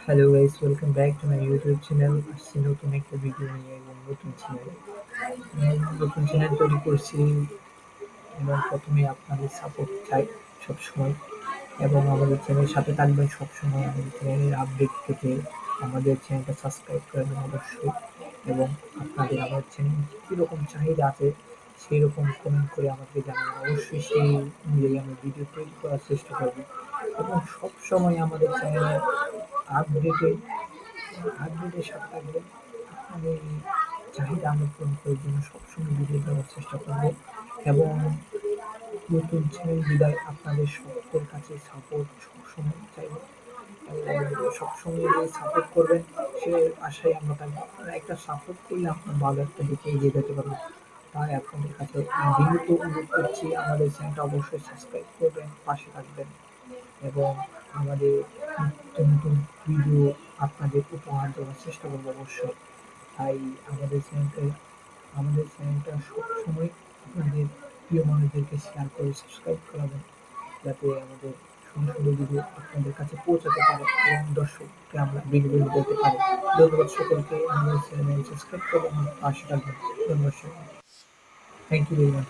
Hello guys, welcome back to my YouTube channel. আসছি নতুন একটা ভিডিও নিয়ে এবং নতুন চ্যানেল। নতুন চ্যানেল তৈরি করছি এবং প্রথমে আপনাদের সাপোর্ট চাই সবসময়, এবং আমাদের চ্যানেলের সাথে থাকবেন সবসময়। আমাদের চ্যানেলের আপডেট পেতে আমাদের চ্যানেলটা সাবস্ক্রাইব করবেন অবশ্যই, এবং আপনাদের আমার চ্যানেল কীরকম চাহিদা আছে সেই রকম কমেন্ট করে আমাকে জানাবেন। অবশ্যই সেই অনুযায়ী আমরা ভিডিও তৈরি করার চেষ্টা করব, এবং সবসময় আমাদের চ্যানেলের আপডেটে আপডেটের সাথে থাকবেন। আপনাদের চাহিদা আমরা পূরণ করার জন্য সবসময় ভিডিও দেওয়ার চেষ্টা করব, এবং নতুন চ্যানেল বিদায় আপনাদের সকলের কাছে সাপোর্ট সবসময় চাইব, এবং সবসময় যে সাপোর্ট করবেন সে আশায় আমরা থাকবো। আপনারা একটা সাপোর্ট করলে আপনার ভালো একটা দিকে এগিয়ে যেতে পারবেন। তাই আপনাদের কাছে বিনীত অনুরোধ করছি, আমাদের চ্যানেলটা অবশ্যই সাবস্ক্রাইব করবেন, পাশে থাকবেন, এবং আমাদের নিত্য নতুন ভিডিও আপনাদের উপহার দেওয়ার চেষ্টা করবো অবশ্যই। তাই আমাদের চ্যানেলটা সবসময় আপনাদের প্রিয় মানুষদেরকে শেয়ার করে সাবস্ক্রাইব করাবেন, যাতে আমাদের সুন্দর সুন্দর ভিডিও আপনাদের কাছে পৌঁছাতে পারে এবং দর্শককে আমরা ভিডিওগুলো দিতে পারি। ধন্যবাদ সকলকে, আমাদের চ্যানেল সাবস্ক্রাইব করে আমার পাশে থাকবেন। ধন্যবাদ সকলকে। Thank you very much.